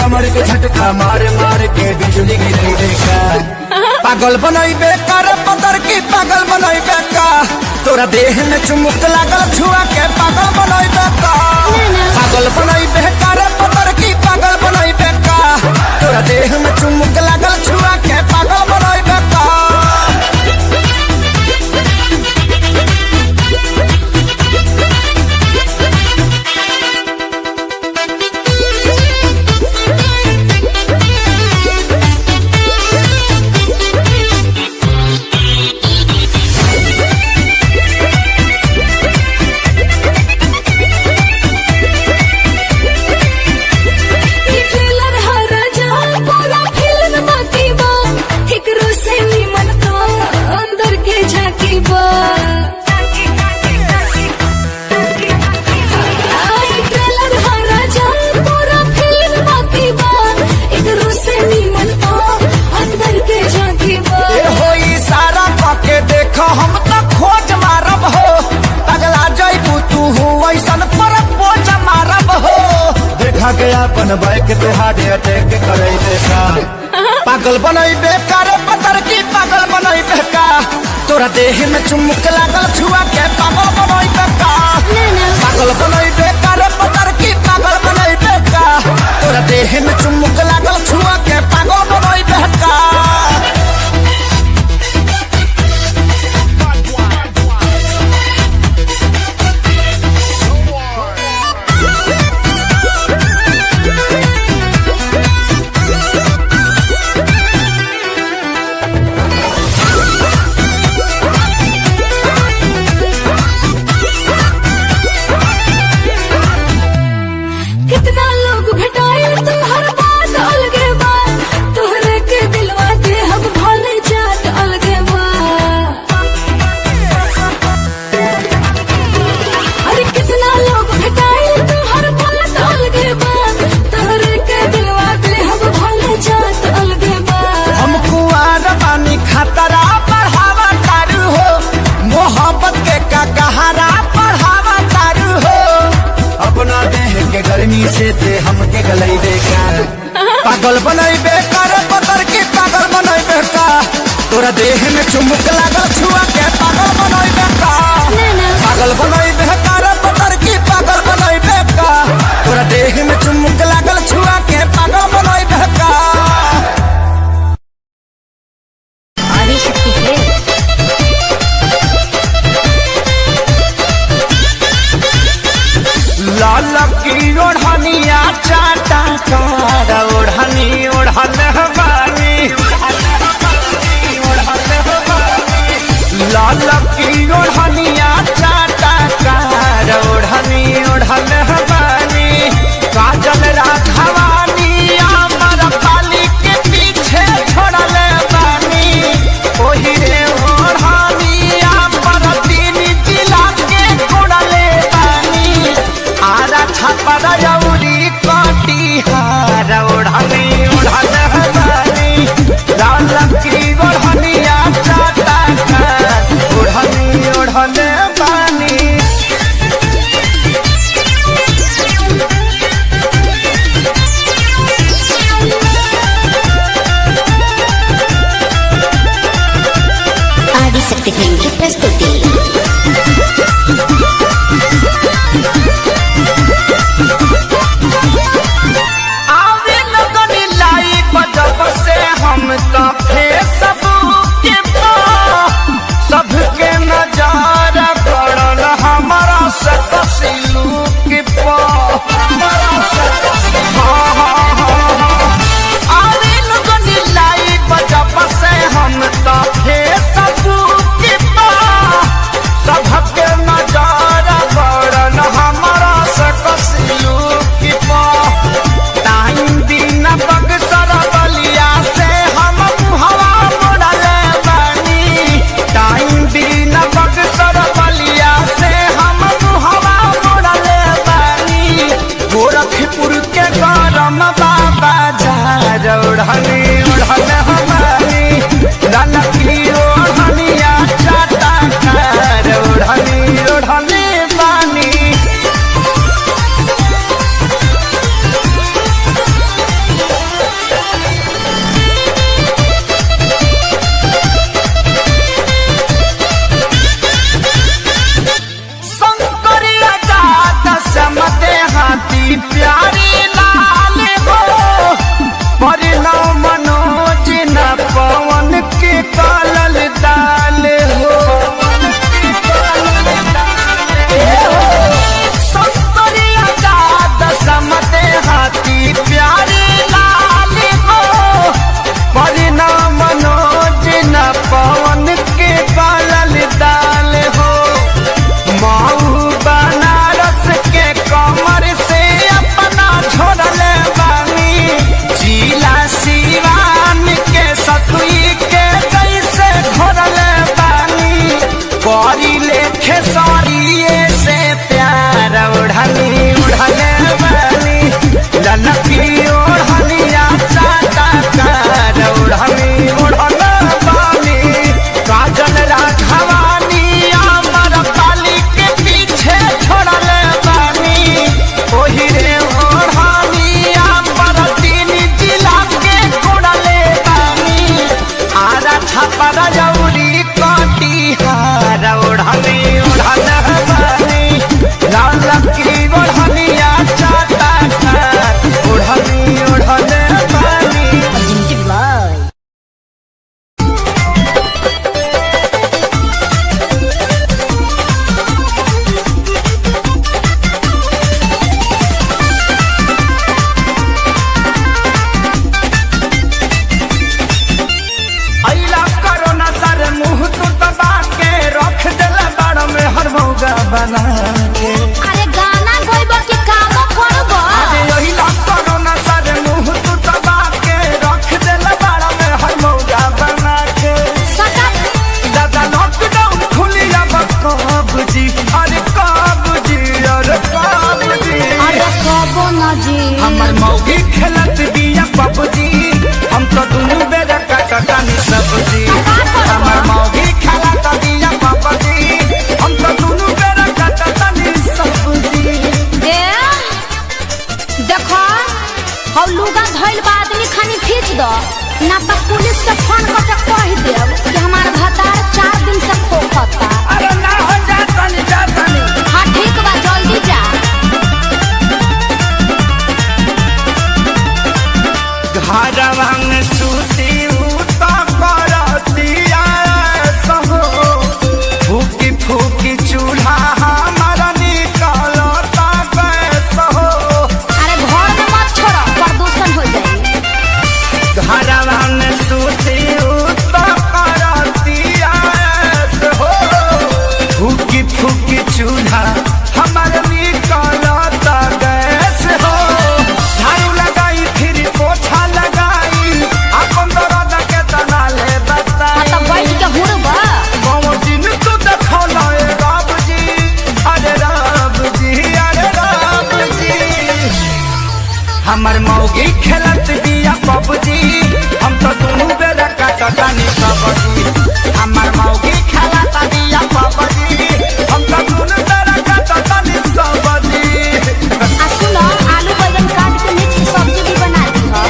कमर के झटका मार मार के बिजली गिरी देखा। पागल बनई बेकार पतर की पागल बनई बेका, तोरा देह में चुमुक लागल छुआ के पागल बनई बेका। पागल बनई बेकार पतर की पागल बनई बेका, तोरा देह में चुमुक लागल छुआ के पागल बनई बेका। हम तो खोज मारब हो, अगला जैबू तू ऐसन पर पोज मारब हो। देखा गया अपन बाइक ते हार्ट अटैक करे देखा। पागल बनई बेकार पतर की पागल बनई बेका, तोरा देह में चुमुक लागल छुआ के पागल बनई बेका। पागल बनई बेकार पतर की पागल बनई बेका, तोरा देह में चुमुक लागल छुआ के पागल बनई बेका। खतरा बढ़ावा तारू हो, मोहब्बत के कहारा बढ़ावा तारू हो। अपना देह के गर्मी से ते हमके गलई देगा। पागल बनई बेकार पतर की पागल बनई बेका, तोरा देह में चुमुक लागल छुआ के पागल बनई बेका। पागल बनई बेकार पतर की पागल बनई बेका, तोरा देह में चुमुक लागल छुआ के पागल बनई बेका। लाल की ओढ़निया चाटा कार ओढ़नी ओढ़ल बानी, लाल की ओढ़निया चाटा कार ओढ़नी ओढ़ल बानी। काजल राघवानी अमर पाली के पीछे छोड़ल बानी, ओही रे ओढ़नी अमर तीन जिला के छोड़ल बानी। आरा छपरा जौरी कटिहार ओढ़नी ओढ़ल बानी, लाल की ओढ़निया चाटा कार ओढ़नी ओढ़ल बानी। आदिशक्ति फिल्म की प्रस्तुति। हम तो फेसबुक सबके नजारा पड़ल हमारा सतसिलुक हम तो फेसबुक सबके नजारा पड़ल हमारा सतसिलुक। टाइम दिन बक्सर बलिया से हम हवा मोड़ल बानी, टाइम दिन बक्सर बलिया से हम हवा मोड़ल बानी। गोरखपुर के गरम बाबा झार ओढ़नी ओढ़ल हमारी, लाल की ओढ़निया चाटा कार ओढ़नी ओढ़ल बानी। मौगी खेलत बिया पबजी हम तो दुनू बेरा कटतानी सब्जी हमर मौगी खेलत बिया पबजी हम तो दुनू बेरा कटतानी सब्जी। देखो हौ लुगा धइल बा आदमी खानी खींच दो ना तो पुलिस के फोन करके कह देब कि हमार भतार 4 दिन से खोखता। अरे ना हो जातानी हाँ ठीक बा जल्दी जा। घरवा में सूती उता करतिया सहो फूकी फूकी चूल्हा हमारा निकलता गैस हो। अरे घर में मत छोड़ो प्रदूषण हो जाए। घरवा में सूती उता करतिया सहो फूकी फूकी चूल्हा हमारा निकलता गैस हो। झाड़ू लगाई फिर पोछा लगाई अपन दर्द के तना ले बता तो बैठ के हुड़बा दिन तू देखला राम जी अरे राम जी अरे राम जी। हमर मौगी खेलत बिया पबजी हम तो दुनू बेरा कटतानी सब्जी हमर मौगी खेलत बिया पबजी हम तो दुनू बेरा कटतानी सब्जी। आ सुनो आलू बैंगन काट के मिक्स सब्जी भी बना दी हो।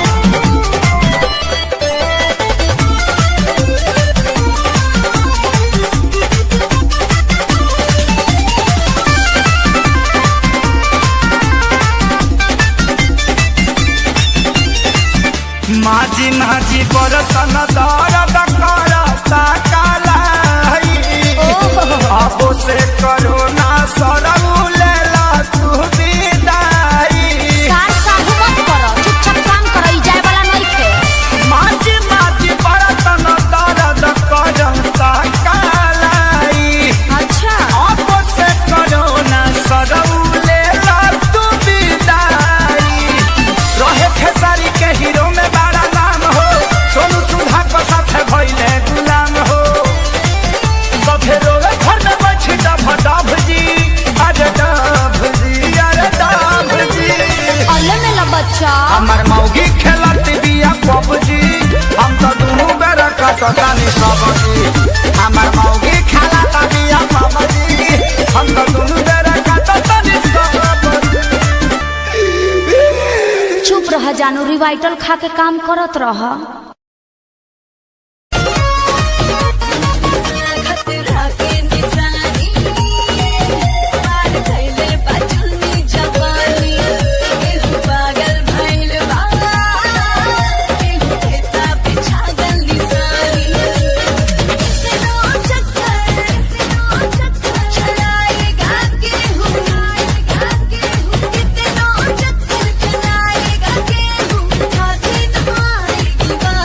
माझी माझी बरतन दर्द करता कालाई अब से करो ना सरऊ लेला तू विदाई। सार साहू मत करो चुपचाप काम करो ई जाए वाला नहीं थे। माझी माझी बरतन दर्द करता कालाई अच्छा अब से करो ना सरऊ लेला तू विदाई। रहे खेसारी के हीरो में बड़ा नाम हो सोनू सुधा को साथे भइले गुलाम हो। सभे रोवे घर में बैठी डभ जी अरे डभ जी अरे डभ जी। अल्ले में ला बच्चा हमर मौगी खेलत बिया पबजी हम तो दुनू बेरा कटतानी सब्जी हमर मौगी खेलत बिया पबजी हम तो दुनू बेरा कटतानी सब्जी। चुप रह जानू रिवाइटल खा के काम करत रह। Bye.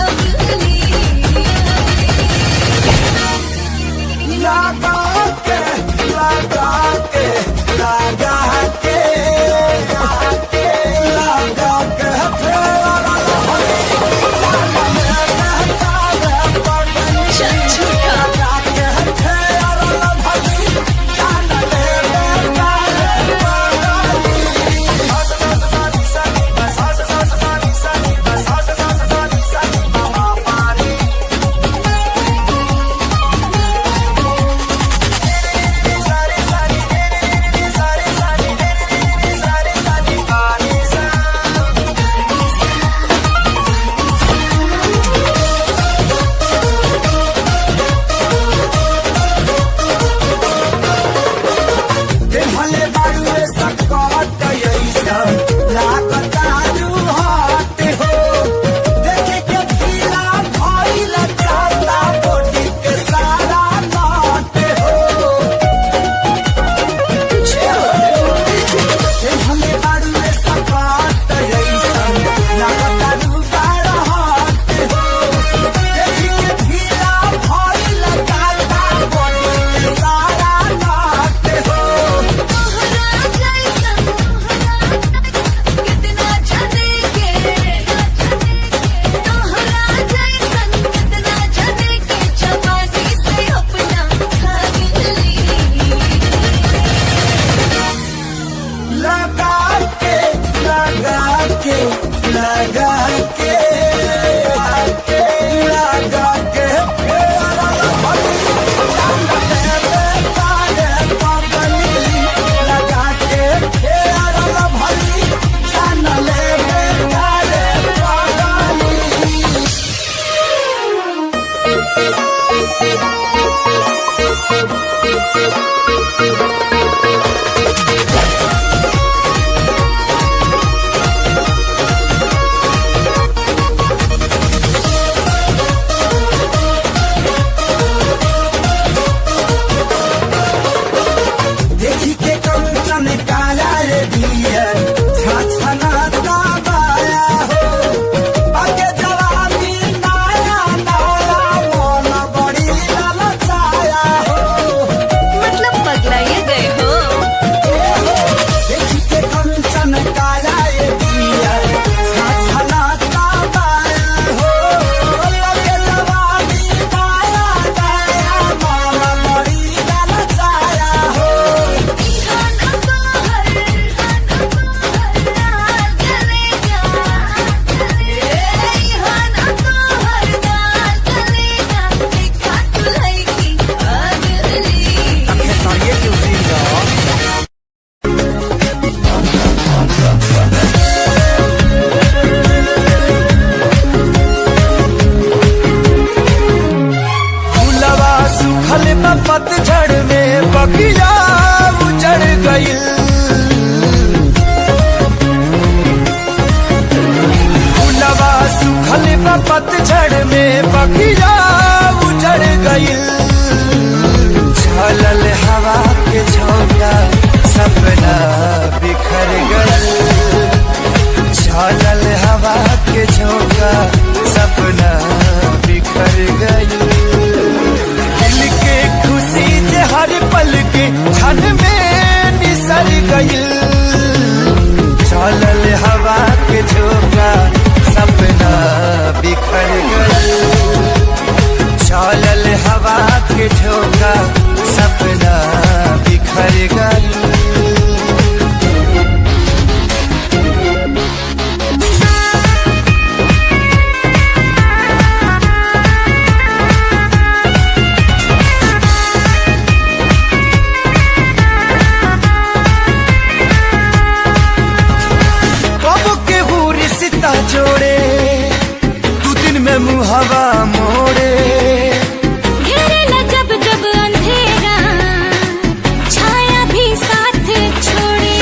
लगा के लगा के लगा के भली जानले पतझड़ में बगिया उजड़ गई फूलवा सुखल पतझड़ में बगिया उजड़ गई झलल हवा के झोंका सपना बिखर गई झलल हवा के झोंका सपना बिखर गई हर पल के क्षण में निसर गई चलल हवा के झोंका सपना बिखर गई चलल हवा के झोंका सपना बिखर गई जोड़े तू दिन में मुहावा मोड़े घेरेला जब जब अंधेरा छाया भी साथ छोड़े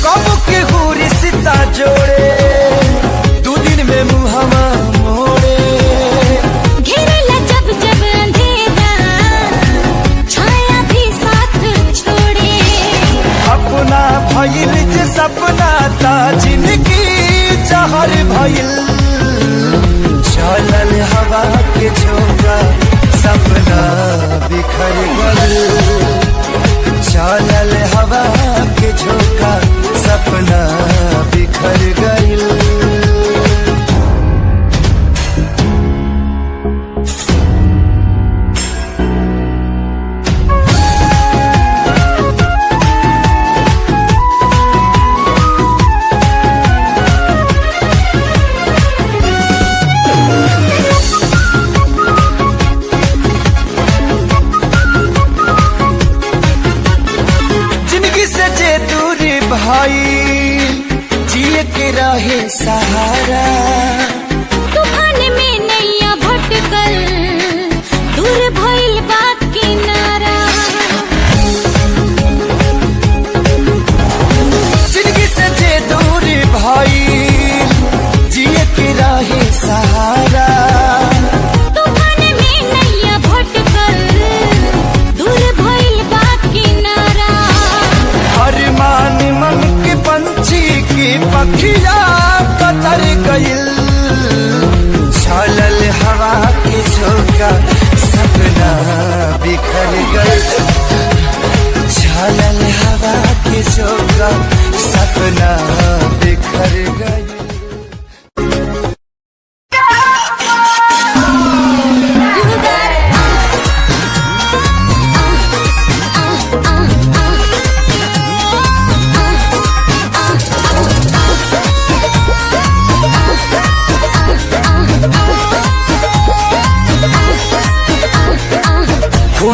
कब के हो रिश्ता जोड़े तू दिन में मुहावा मोड़े घेरेला जब जब अंधेरा छाया भी साथ छोड़े अपना भइल जे सपना ता जिंदगी जहर भइल चलल हवा के झोंका सपना बिखर गइल चलल हवा के झोंका सपना बिखर गइल भाई जिए के रहे सहारा तूफान में नैया भटकल दूर भइल बा किनारा जिंदगी से जे दूर भाई जिए के रहे सहारा तूफान में नैया भटकल दूर भइल बा किनारा अरमान मन के पंछी की पखिया कतर गइल चलल हवा के झोंका सपना बिखर गइल चलल हवा के झोंका सपना बिखर गइल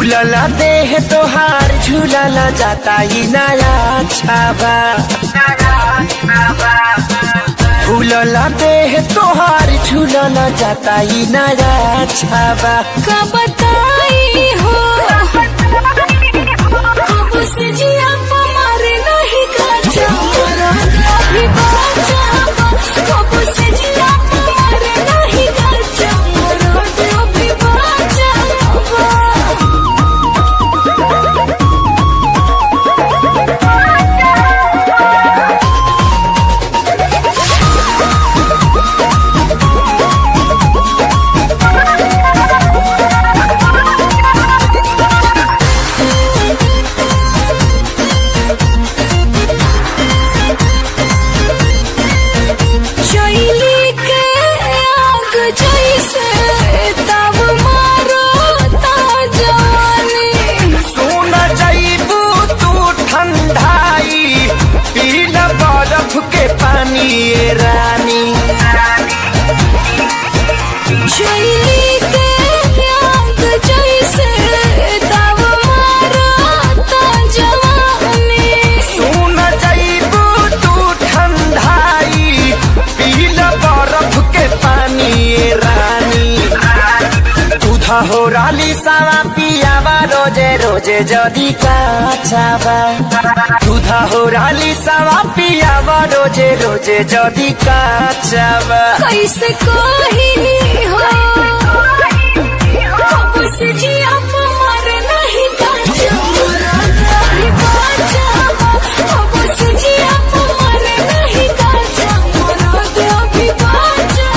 फूलला देह तोहार झूलला जाता ही नया छाबा फूलला देह तोहार झूलला जाता ही नया छाबा का बताई हो कब से जिया मारे नहीं काचा अभी बाचा कब से जिया मारे नहीं काचा अभी बाचा के पानी ये रानी शैली के आग जैसे तब मारता जवानी सुन जाइबू तू ठंडाई पीला बर्फ के पानी ये रानी दूधा हो राली सावा पियावा रोजे रोजे जदी काचाबा दूधा हो राली सावा पियावा रोजे रोजे जदी काचाबा कैसे कही हो कब से जिया मारे नहीं काचा अभी बाचा कब से जिया मारे नहीं काचा अभी बाचा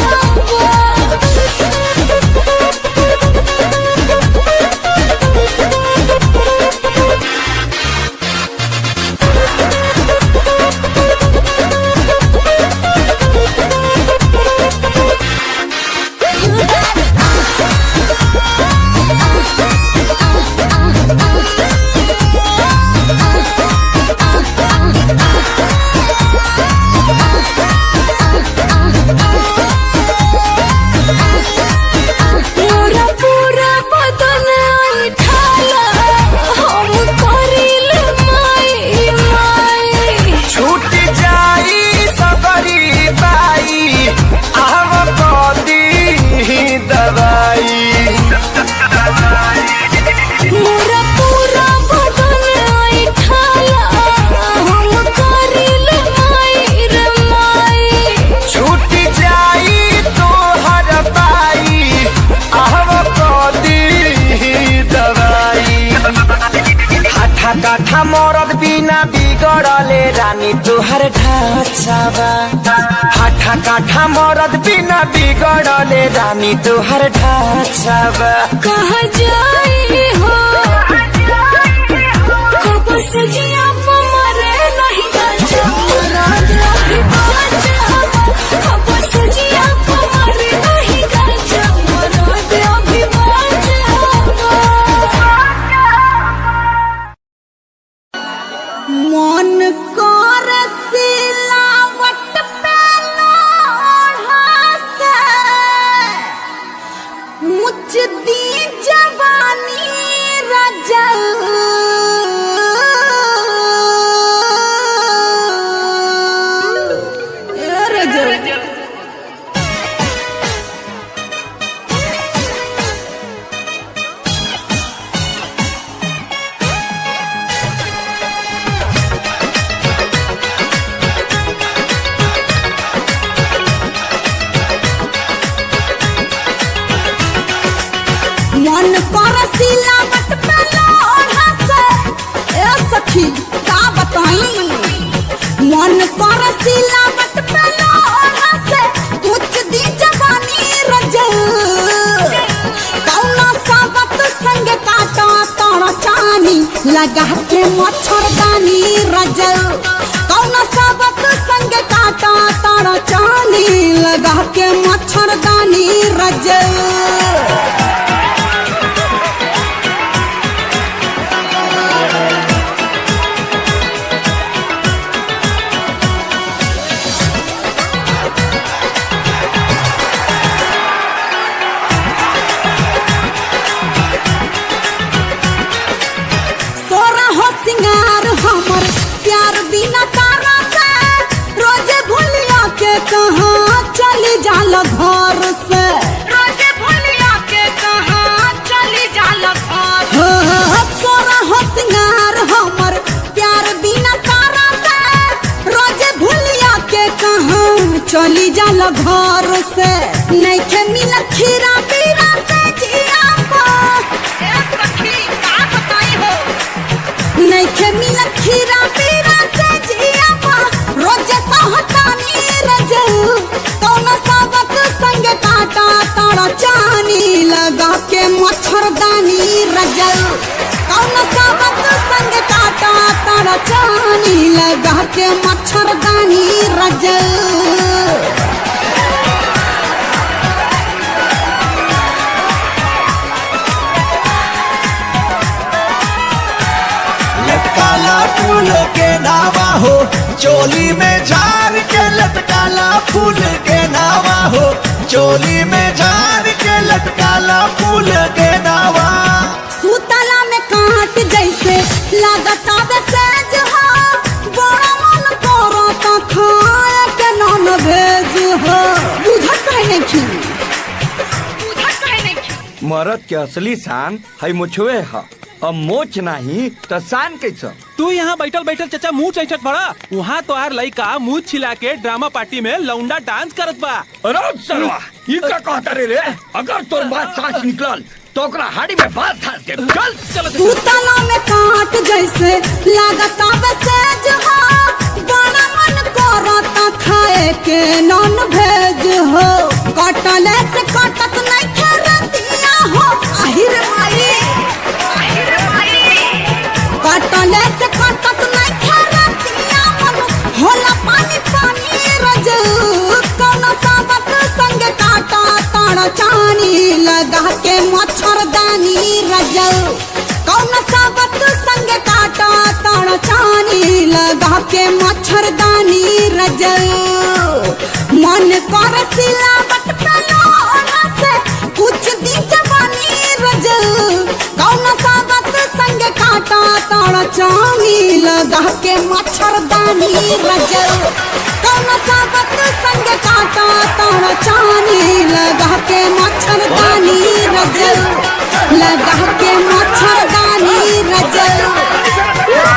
काठा मरद बिना बिगड़ले रानी तुहर ढाचाबा हाठा काठा मरद बिना बिगड़ले रानी तुहर ढाचाबा कहाँ जाई हो कब से जिया मारे नहीं काचा अभी बाचा कब से जिया मारे नहीं काचा अभी बाचा मन कर सिलावट पे लोढ़ा से मुझ दी जवानी रजल मन कर सिलावट पे लोढ़ा से ए सखी का बताई मन कर सिलावट पे लोढ़ा से कुछ दी जवानी रजल कौना साबत संग काटा तोड़ चानी लगा के मच्छरदानी रजल कौना साबत संग काटा तोड़ चानी लगा के मच्छरदानी रजल चली जाला घर से नहीं के मिला खीरा पीरा से जिया नहीं के मिला खीरा पीरा से जिया रोज सहतानी रजऊ कौन साबत संग काटा तारा चानी लगा के मच्छरदानी रजऊ कौन साबत संग काटा तारा चानी लगा के मच्छरदानी रजऊ लटकाला फूल के नावा हो चोली में झार के लटकाला फूल के नावा हो चोली में झार के लटकाला फूल के नावा सूतला में काट जैसे लागता बेसेज हो बड़ा मन करता खाए के नॉन वेज हो बुझत है नहीं मरद के असली शान है मुछुए है अब मोच नहीं तो शान कैसा। तू यहाँ बैठल बैठल चाचा मुँह चैचत बड़ा वहाँ तो यार लड़का मुँह छिला के ड्रामा पार्टी में लौंडा डांस करत बा। अरे सरवा ये क्या कहता रे अगर तोर बात सांस निकलल तो ओकरा हाड़ी में बात धास के चल चल। सूतला में काट जैसे लागता बेसेज हो बड़ा मन करता खाए के नॉन वेज हो कटले से कटत नहीं खेरतिया हो आहिर माई कटले से कटत नहीं खेरतिया मन होला पानी पानी रजऊ कौन साबत संग काटा तारा चानी लगा के मच्छरदानी रजऊ कौन साबत संग काटा तारा चानी लगा के मच्छरदानी रजऊ मन कर सिलावट पलोना से कुछ दिन जवानी रजऊ कौन साबत संग काटा तारा चानी लगा के मच्छरदानी रजऊ कौन साबत संग काटा तारा चानी लगा के मच्छरदानी रजऊ लगा के मच्छरदानी रजऊ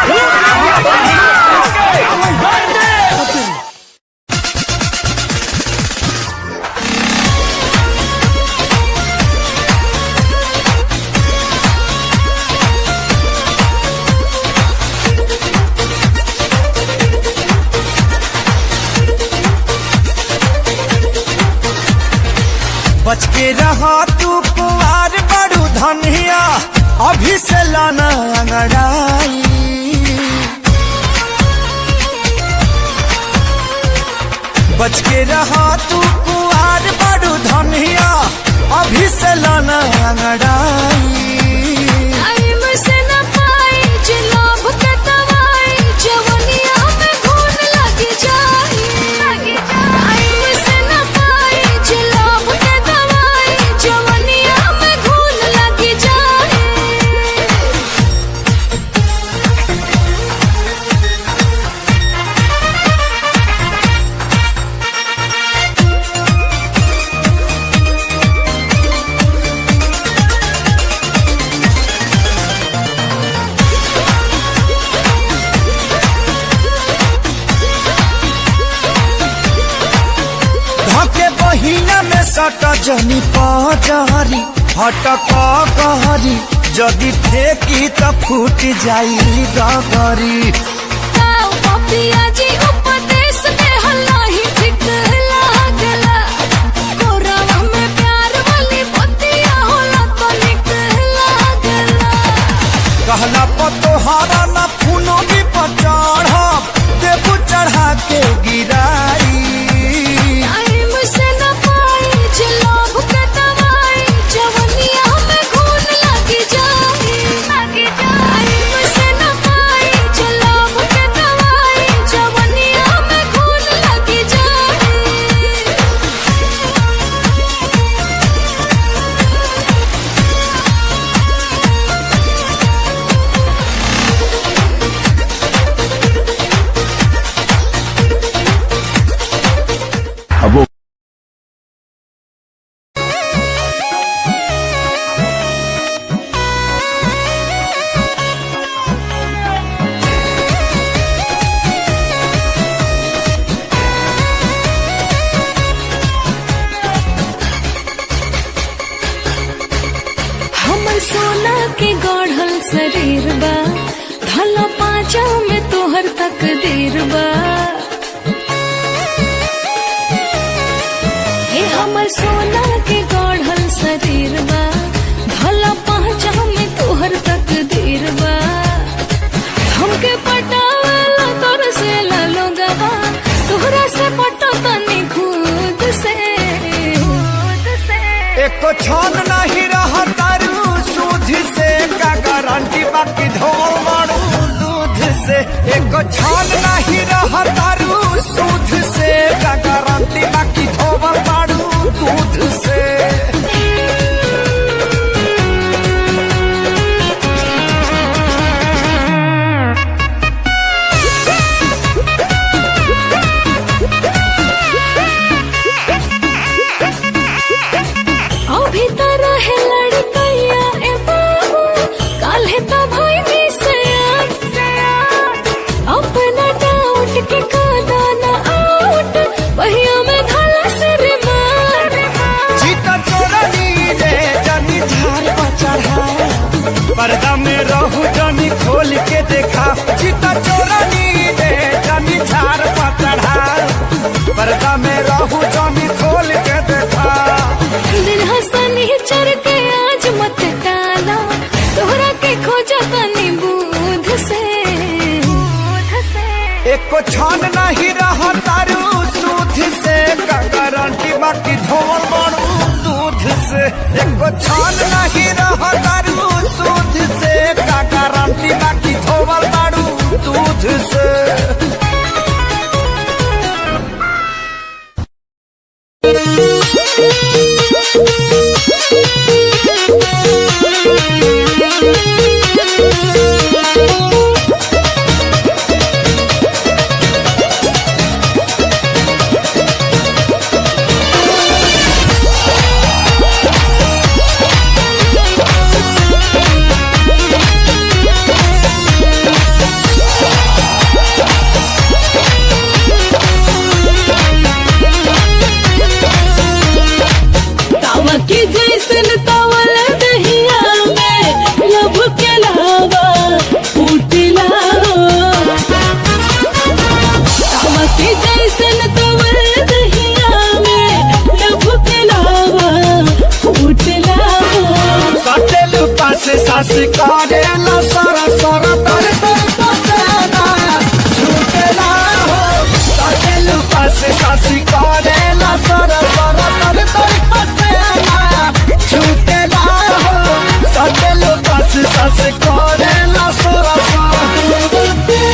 बच के रहा तू कुंवार बड़ू धनिया अभी से लाना अंगड़ाई बच के रहा तू कुंवार बड़ू धनिया अभी से लाना अंगड़ाई सट जनी पजहरी हटक कहरी जदि फेंकी त फूट जाई गगरी कहला पतोहारा न फूनो भी पचढ़ देबू चढ़ा के गिराई शरीर बा भला पाचा में तोहर तकदीर बा हे हमर सोना के गढ़ल शरीर बा भला पाचा में तोहर तकदीर बा हमके पटावला तोर से लोगवा तोहरा से पटो तनी खुद से एको छन नहीं रहा तारू सूद से का गारंटी बाकी धोल मारू दूध से एको छन नहीं रहा तारू सूद से का गारंटी बाकी धोल मारू दूध से अभी तो रहे लड़कैया ए बाबू काल्हे तो भाई अपना डाउट के कादा ना आउट बहिया में धला से रिमार जीता चोरनी रे जानी झार पर चढ़ा पर्दा में रहू जानी खोल के देखा जीता चोरनी रे जानी झार पर चढ़ा पर्दा में रहू जानी खोल के देखा दिल हंसनी चढ़ के आज मत डाला तोहरा के खोजा तनी बूध से एको छान नहीं रहा तारू सूद से का गारंटी बाकी धोल मारू दूध से एको छान नहीं रहा तारू सूद से का गारंटी बाकी धोल मारू दूध से कि जैसन तवल दहिया में लब के लावा फूटला कि जैसन तवल दहिया में लब के लावा फूटला सटेल पास सास करेला सारा सारा तर तर पसेना झूठला हो सटेल पास सास करेला सारा सारा तर तर पसेना झूठला हो सटेल पास सास करेला सारा सारा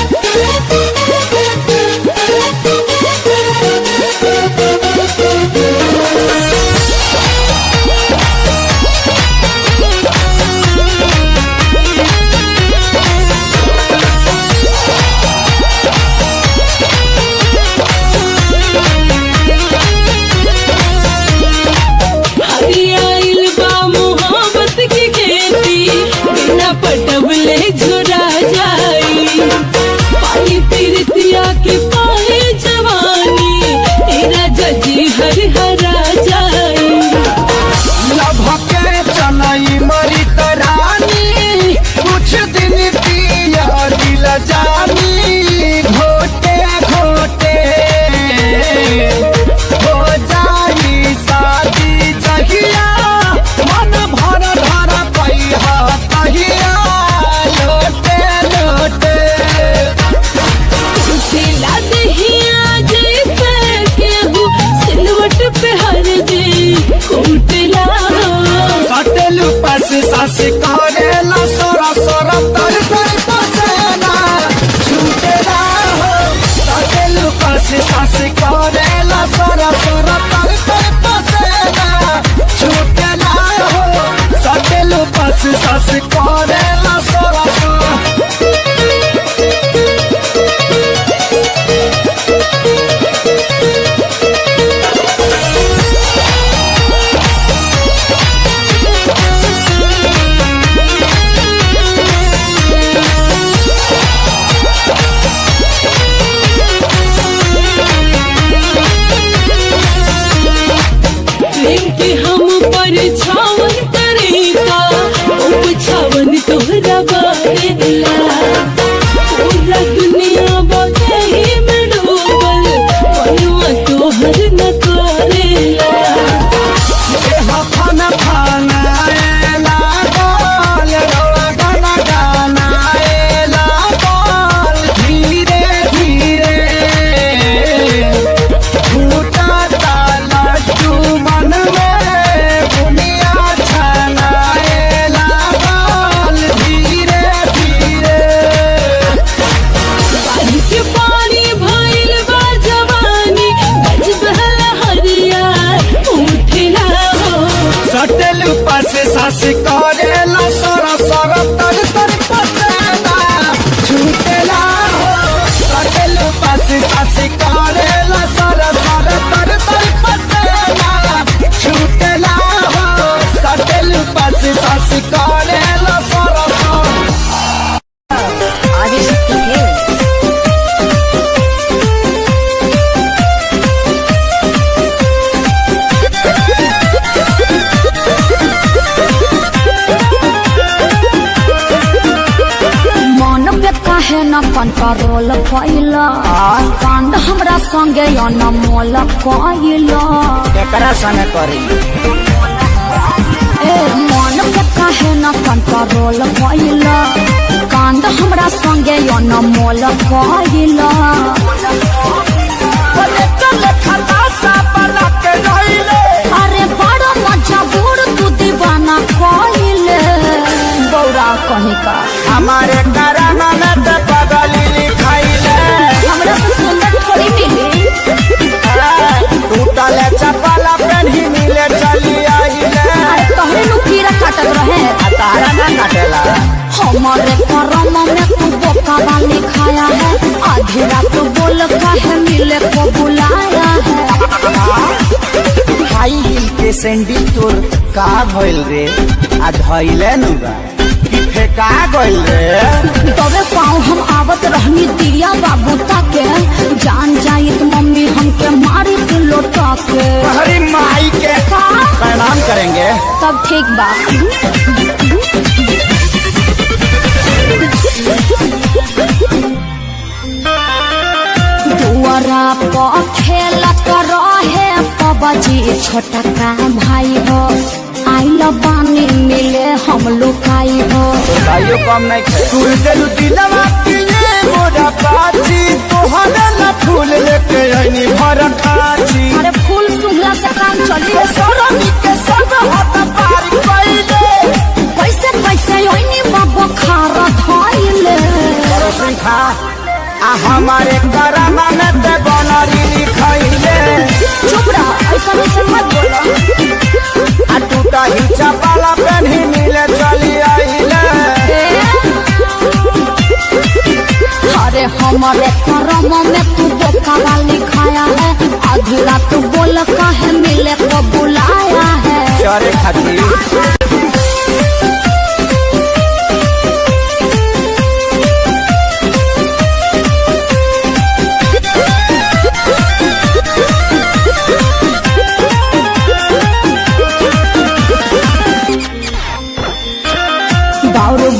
सासी सासी करेला सर सर तर तर पसेना छूटेला हो सटेल पासी सासी करेला सर सर आदि शक्ति है। काहे न कंट्रोल कइला कांड हमरा संगे अनमोल कइला केकरा संगे करी ए मन के काहे न कंट्रोल कइला कांड हमरा संगे अनमोल कइला बोले चले खलासा बना के रहिले अरे बड़ा मजबूर तू दीवाना कइले बौरा कहीं का हमारे कराना में ते पगली लिखाइले हमरा से सुंदर थोड़ी मिली टूटले चपला पेन्ही मिले चली आइले अरे तोहरे नु कीड़ा काटत रहे तारा ना काटेला हमारे करम में तू बोका वाली खाया है आधी रात बोल काहे मिले को बुलाया है हाई हिल के सैंडल तोर का भइल रे आ धइले नुगा कि फेका गइल रे तबे पाँव हम आवत रहनी दिया बाबू ताके जान जाई तो मम्मी हमके मारी तू लोटा के हरी माई के प्रणाम करेंगे तब ठीक बा दुआरा पर खेलत रहे पबजी छोटा का भाई हो आइल बानी मिले हम लुकाई हो भाइयों कम नहीं खे तू दिल दिलवा पिए मोरा पाची तोहरे ला फूल लेके आईनी भर खाची अरे फूल सुंघला से काम चली सरनी के सब हाथ पार कइले कैसे कैसे ओइनी बाबा खारा धइले सिंखा आ हमारे करामा में ते बनरी लिखाइले चुप रह ऐसा वैसा मत बोलो आ टूटा ही चपला पेन्ही मिले चली आइले अरे हमारे करम में तू बोका वाली खाया है आधी रात बोल काहे मिले को बुलाया है चरे खातिर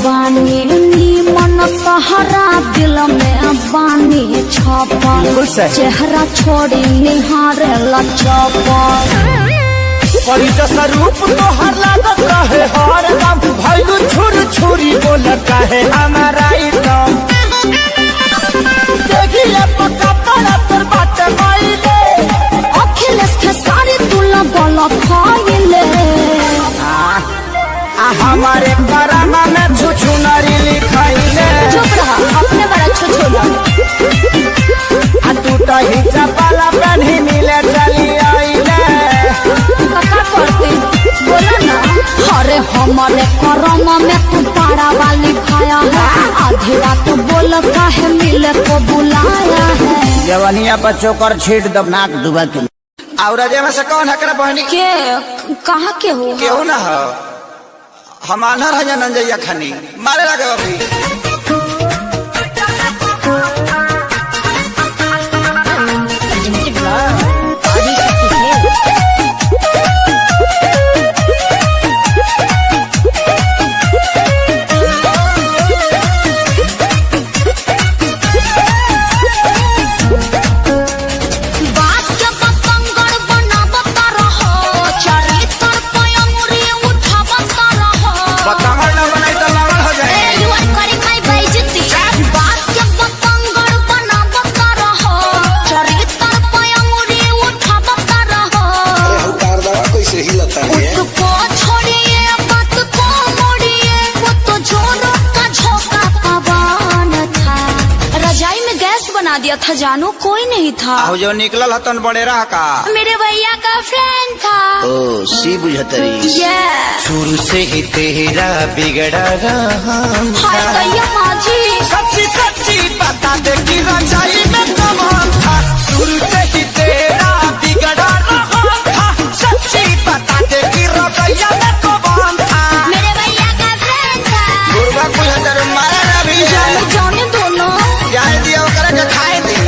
बानी मन तहरा दिल में बानी छपल चेहरा छोड़ी निहारे लचपल परी जैसा रूप तो हर लागत रहे हर दम भैलू छुर छुरी बोल कहे हमारा एकदम देखिए पक्का पड़ा तोर बाटे माइले अखिलेश के सारी तुला बोल खाइले हमारे करामा में छुछु नारी लिखाइले चुप रहा अपने बड़ा छुछुला आ टूटा ही चपला पेन्ही मिले चली आइले का करते बोला ना अरे हमारे करम में तू पारा वाली खाया है आधी रात बोल काहे मिले को बुलाया है जवनिया बच्चों कर छीट दबनाक दुबा के और जे में से कौन हकरा बहनी के कहाँ के हो क्यों ना हो हम आनर है नंजैया खानी मारे लगे अभी दिया था जानो कोई नहीं था जो निकलल हतन बड़े रहा का मेरे भैया का फ्रेंड था ओ सी बुझतरी शुरू से ही तेरा बिगड़ा रहा हाय दैया माँ जी सच्ची सच्ची बता दे कि रजाई में कमान था, शुरू से ही तेरा बिगड़ा रहा था, सच्ची बता दे कि रवैया में कमान था। मेरे भैया का फ्रेंड था। गुरुआ कुछ हजर मारा ना भी है, जाने दो ना। जाने दिया वो करे खाए दी।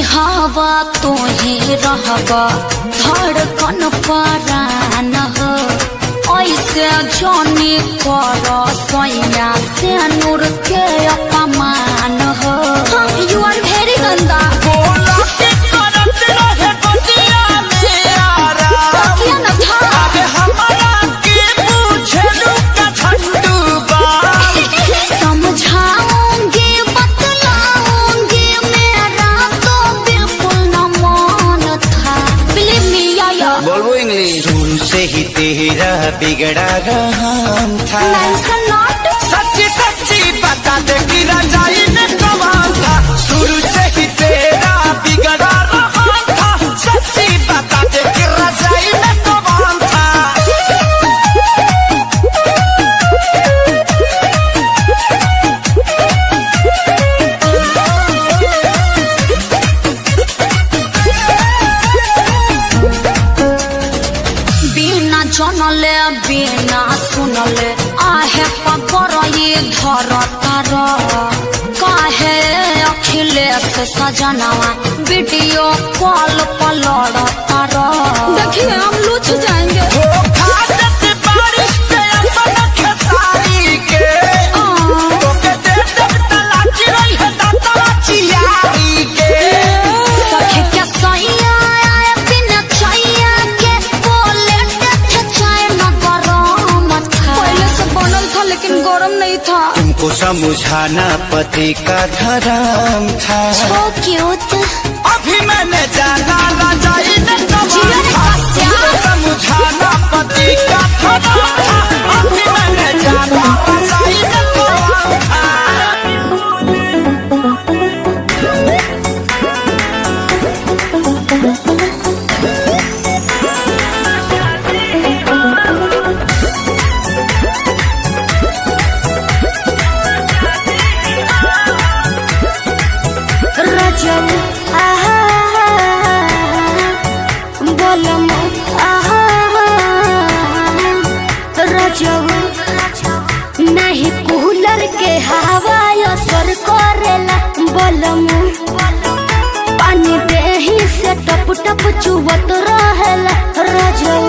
हवा तू ही रहबा धड़कन परान हो, ऐसे जानी कर सैया से नूर के अपमान हो। यू आर वेरी गंदा। बोला कि करत रहे बतिया में आराम, न था अबे हमारा के पूछलू का झंडू बा। समझाऊंगी बतलाऊंगी मेरा तो बिल्कुल न मन था। बिलीव मी या बोलबो इंग्लिश। शुरू से ही तेरा बिगड़ा रहा था, सच्ची सच्ची बता दे कि रजाई में कमान था, शुरू से ही तेरा बिगड़ा रहा था, सच्ची बता दे कि रजाई में कमान था। बिना जनले बिना सुनले आहे पकर ये धर तार, काहे अखिलेश सजनवा वीडियो कॉल पर लड़ तार। देखिए हम लूच जाएंगे। धोखा देते बारिश पे अपन खेसारी के, तोके दे देब तलाची रही है दांतवा चियारी के। सखी के सैया आए बिना छैया के, बोले थे चाय न गरम था। पहले से बनल था लेकिन गरम नहीं था। तुमको समझाना पति का धर्म था, So cute। अभी मैंने जाना रजाई में कमान था, तुमको समझाना पति का धर्म था, अभी मैंने जाना रजाई में कमान था। रजब आहा बोलम आहा रजब नहीं कूलर के हवा असर करेला, बोलम पानी देही से टप टप चुवत रहेला। रजब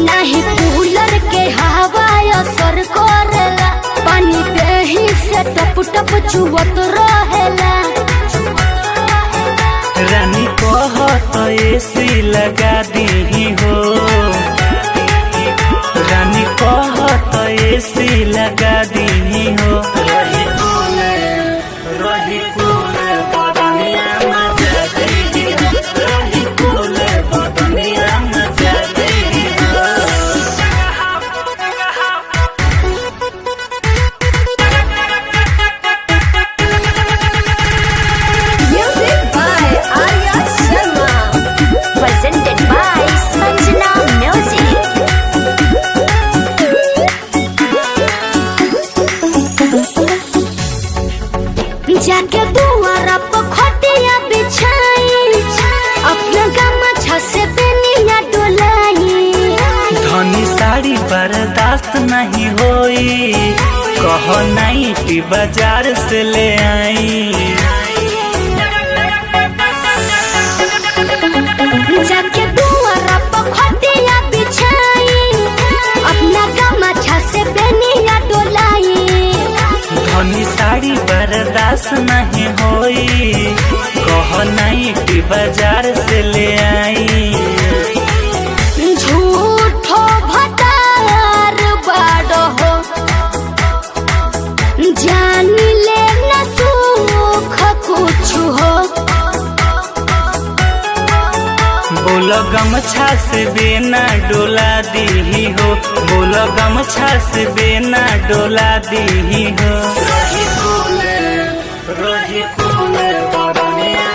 नहीं कूलर के हवा असर करेला, पानी देही से टप टप चुवत रहेला। रानी कहत एसी लगा दी हो, रानी कहत एसी लगा दी हो। रही कूले बदनिया मचा दी हो, रही कूले बदनिया मचा दी हो। Music by Arya Sharma. Presented by Sanjana Music। जाके दुआरा पर खटिया बिछाई, अपना गमछा से बेनिया डोलाई। धनी साड़ी बर्दाश्त नहीं होई, कहो नहीं कि बाजार से ले आई। जाके दुआरा पर खटिया बिछाई, अपना गमछा से बेनिया डोलाई। धनी साड़ी बर्दाश्त नहीं होई, कहो नहीं कि बाजार से ले आई। झूठो भटार बाड़ो हो, जान ले न सुख कुछ हो। बोलो गमछा से बेना डोला दी हो, बोलो गमछा से बेना डोला दी हो। रही कूले बदनिया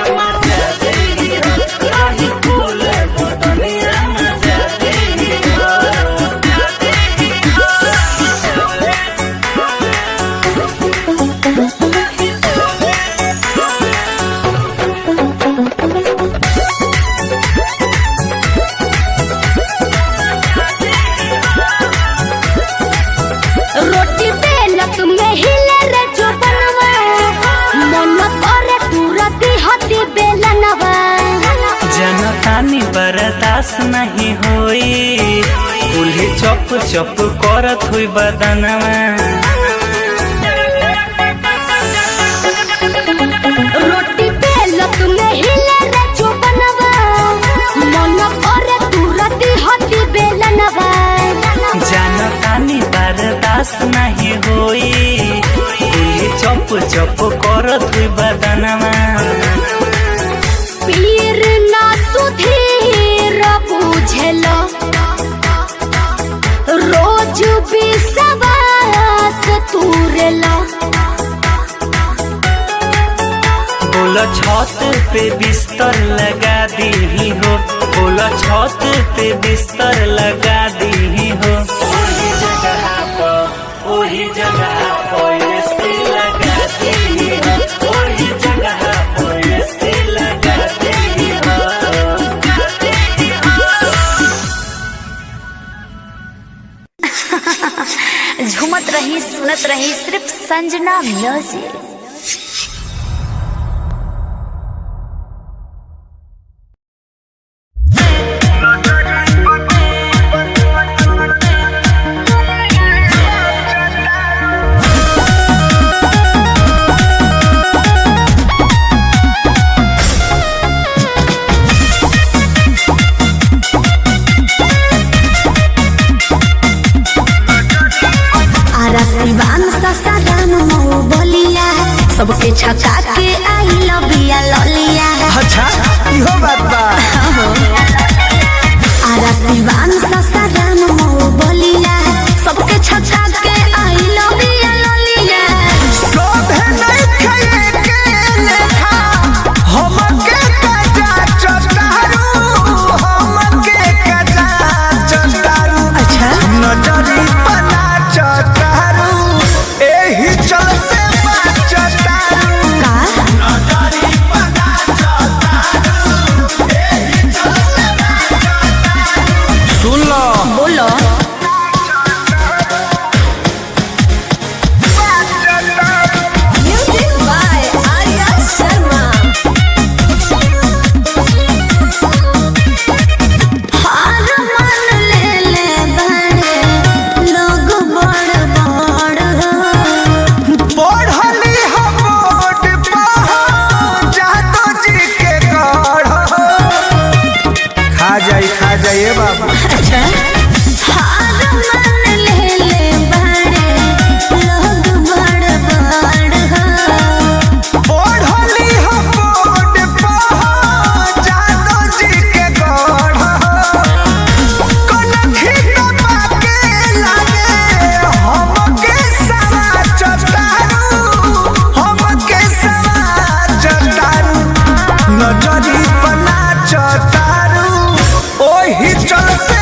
तानी बर्दाश्त नहीं होई उल्हे चप चप करत हुई बदनवा रोटी बेलत में हिले रे चुपनवा मन करे तुरती हटी बेलनवा जाना तानी बर्दाश्त नहीं होई उल्हे चप चप करत हुई बदनवा पीर ना सुधीर बुझेला रोज विश्वास तुरेला बोला छत पे बिस्तर लगा दी हो बोला छत पे बिस्तर लगा दी हो वही जगह पर ऐसे लगा दी हो वही जगह पर ऐसे लगा दी हो झूमत रही सुनत रही सिर्फ संजना म्यूजिक। सबके छका के आई लबिया ललिया अच्छा इहो बात बा आरा सिवान ससाराम मऊ बलिया सबके छका के आई लबिया ललिया शोभे नहीं खाए के लेखा हमके कजा चटारू हमके कजा चटारू अच्छा नजरी पना चटारू एही चलते बोलो म्यूजिक बाय आर्या शर्मा हार मान ले बड़े लोग बड़ पढ़ली हम बोर्ड पर जादो जी के गढ़ खा जाइए बाबा अच्छा हार मान ले बड़े लोग बड़ पढ़ली हम बोर्ड पर जादो जी के गढ़ कनखी दबा के लागे हमके सवा चटारू हमके सवा चटारू नजरी पना चटारू ओही चलते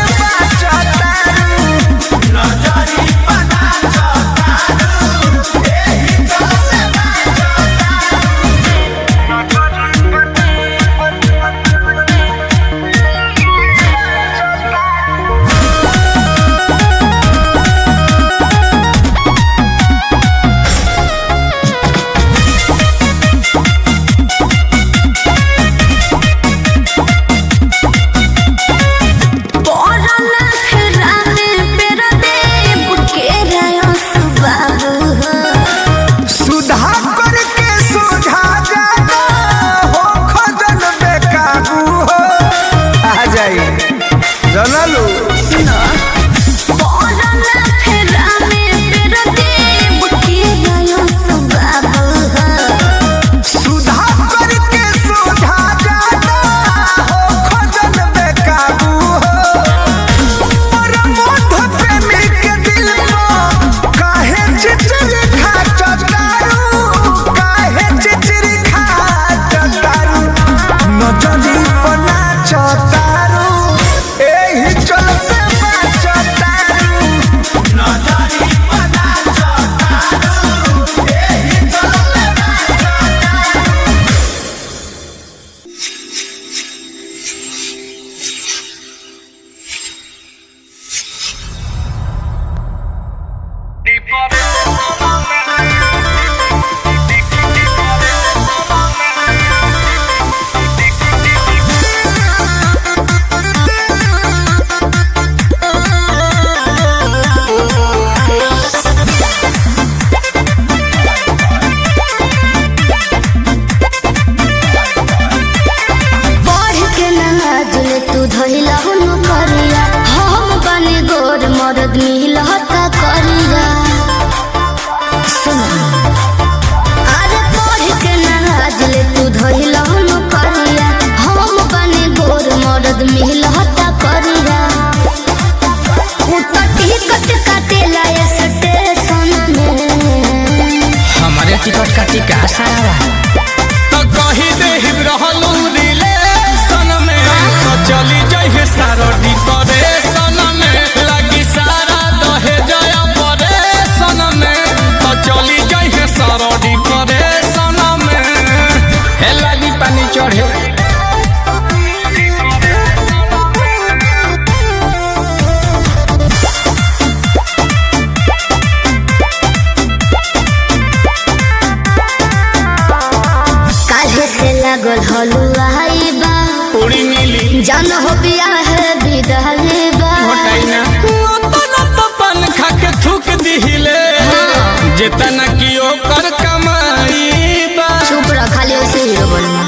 जितना की ओकर कमाई बा। चुप रह, खाली ऐसे हीरो बनना।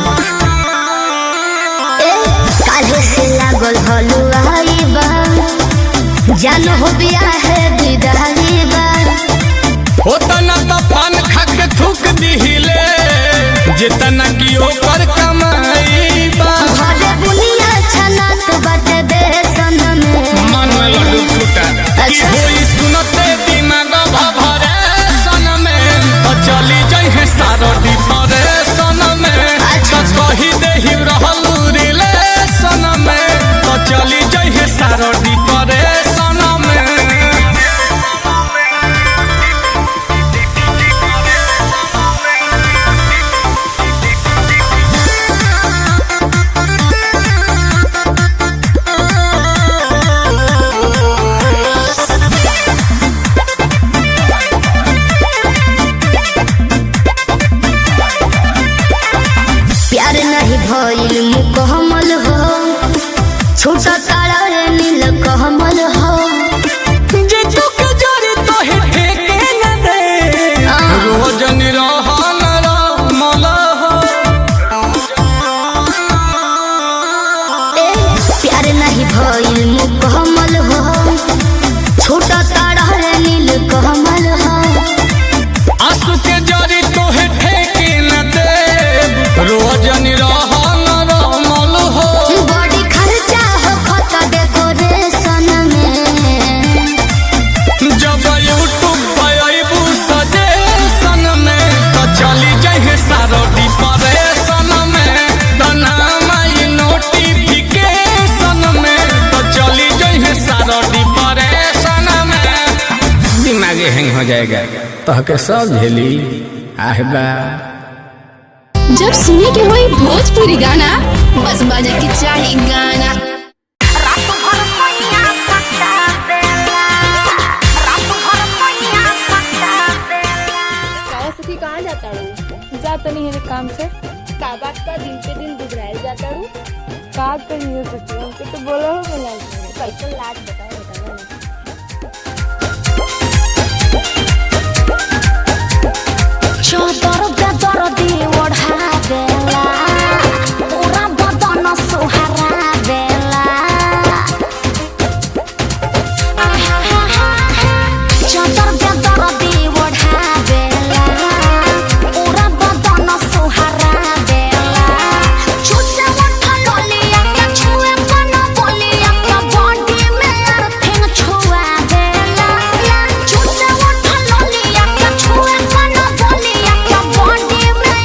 काहे से लागल हलुआई बा, जान हो बिया है विदाई बा। होता ना तो पान खा के थूक दिहिले, जितना की ओकर कमाई बा। भले बुनिया छनात बाटे बेसन में, मन में लड्डू फूटा की होई सुनते दिमाग भभरे सन में। तो चली जाई है सारडी परे सन में, तो कही देहि रहलू रिलेशन में। तो चली जाई है सारडी परे सन में। प्यार नहीं भइल मुकम्मल हो, छोटा तारा रे नील कमल हो। जे चुक जोरी तो है ठेके न दे, रोज निरहन रमल हो। प्यार नहीं भइल मुकम्मल हो, छोटा तारा रे नील कमल हो। आंसू के जोरी तो है ठेके न दे, रोज निरहन रमल हो। बड़ी खर्चा हो खत डेकोरेशन में, जब यूट्यूब पे आइबू सजेशन में। तो चली जाइए सारडी परेशन में, नाम आई नोटिफिकेशन में। तो चली जाइए सारडी परेशन में। दिमागे हैंग हो जाएगा तो के सब झेली आहबा। जब सुने के होई भोजपुरी गाना, बस बजे के चाही गाना। कहाँ जाता हूँ? जाता नहीं है काम से। का बात का दिन पे दिन दुबराए जाता हूँ। का कहीं हो सकती है, हमको तो बोला हो कैसे लाज बताओ चादर बेदर दी ओढ़ा देला, पूरा बदन सुहारा देला। चादर बेदर दी ओढ़ा देला, पूरा बदन सुहारा देला। चूसे उठा लोलिया के छुए पन बोलिया के बॉडी में अर्थिंग छुआ देला। चूसे उठा लोलिया के छुए पन बोलिया के बॉडी में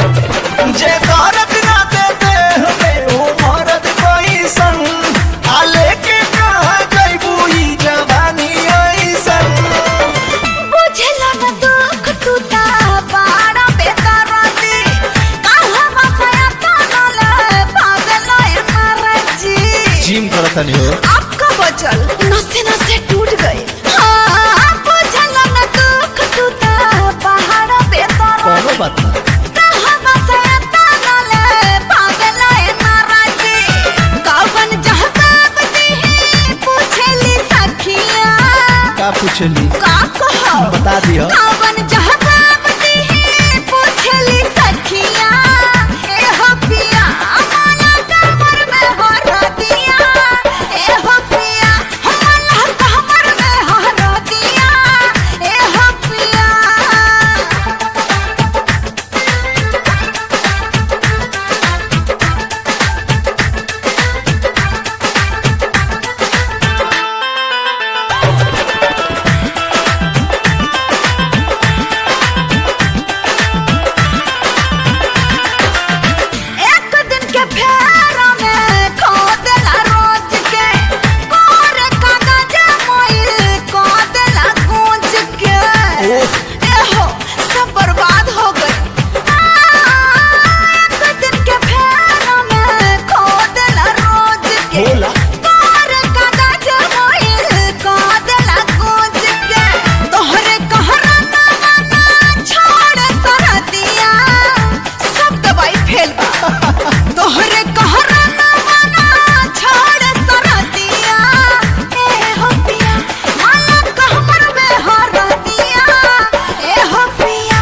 जे दर्द ना देते हमें वो मरद कोई संग आले के कहा जैबू ई जवानी ऐसन बुझला न दुख तू ता बाड़ा बेदर्दी कहाँ बसाया तानले पागल मरजी जिम करता नहीं हो आपका बचल नसे नसे टूट गए हाँ बुझला न दुख तू ता बाड़ा बेदर्दी कोनो बात ना कहाँ बसाया तानले पागल मरजी कवन जहबाब दी पूछली सखिया का पूछली का कहो बता दियो कवन जहबाब दी पूछली सखिया ए हो पिया हमारा कमर में हर दिया ए हो पिया हमारा कमर में हर दिया ए हो पिया एक दिन के फेर में खो देला रोज के कोर कागज मोइल को देला गूंज के एहो सब बर्बाद हो गई एक दिन के फेर में खो देला रोज के कोर कागज मोइल को देला गूंज के तोहरे कहरा ना छोड़ कर दिया सब दवाई फेल बा तोहरे कहरा ना मना छोड़ सर दिया ए हो पिया माला कहमर में हर दिया ए हो पिया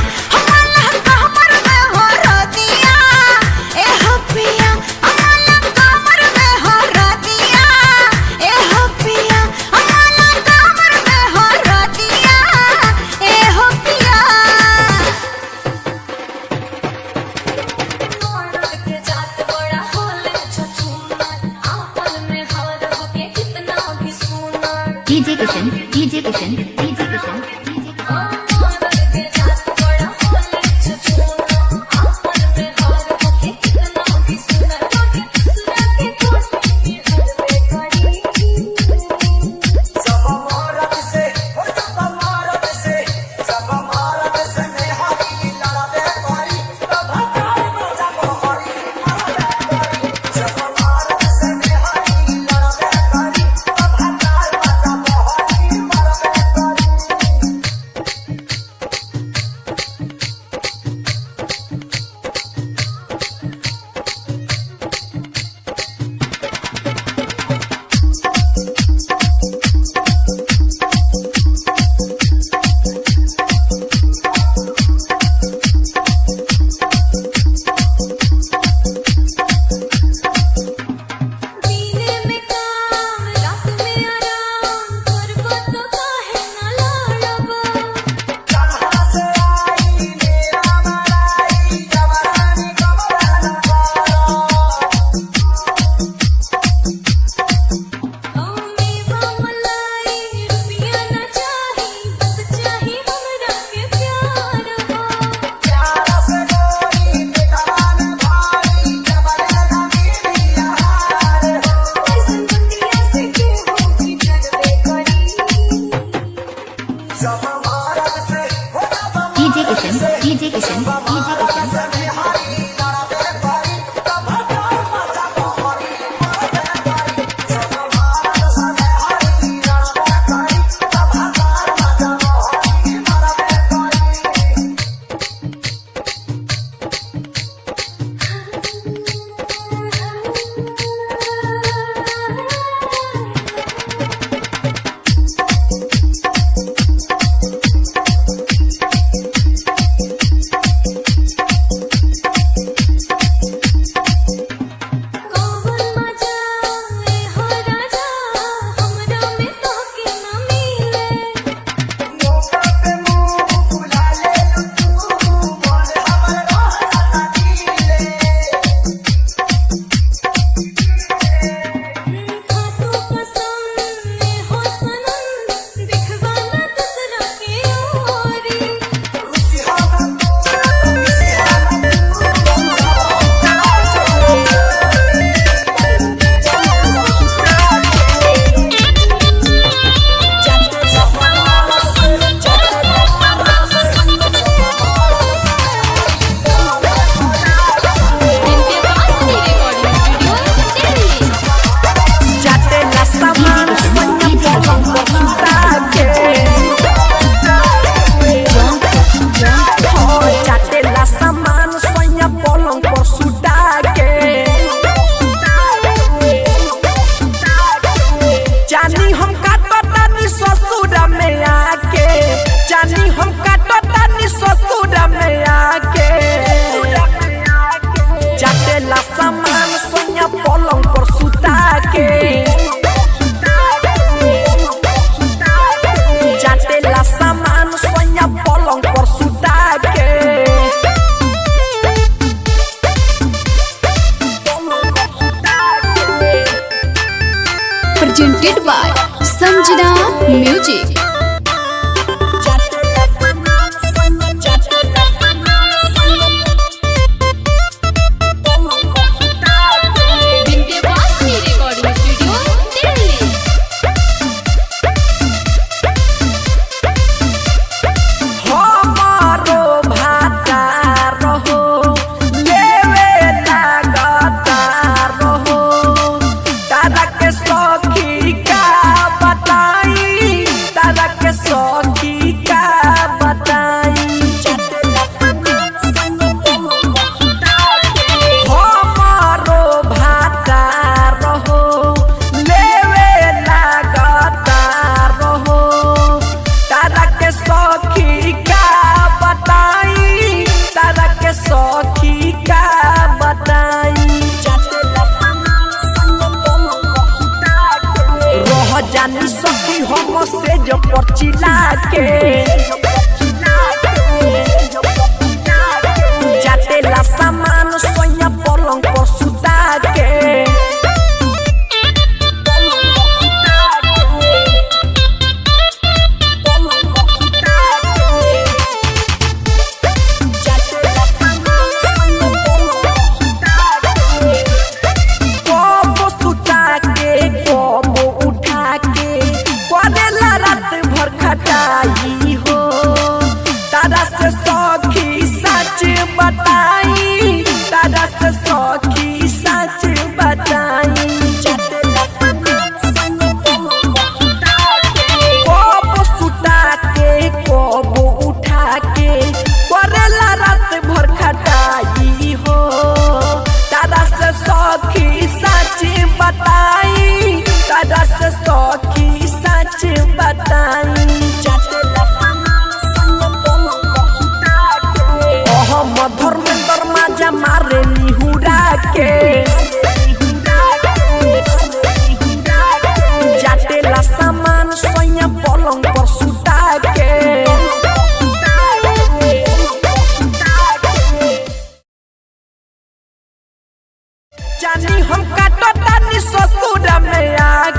माला कहमर में हर दिया ए हो पिया माला कहमर में हर दिया ए हो पिया माला कहमर में हर दिया ए हो पिया के जात बड़ा होले के जाटेला सामान सोया पलंग पर सुता के presented by Sanjana Music. जानी सखी हम से जो परचिला के जाटेला सामान सोया पलंग पर सुता के हो तारा से सखी सच बताई तारा से सखी सच बताई कब सुता के कब उठा के करेला रात भर खटाई हो तारा से सखी सच बताई तारा से सखी सच बताई धर्मेंद्र माजा मारे निहुरा के जाटेला सामान सोया पलंग पर सुता के जानी हम काटो तानी ससुर में आ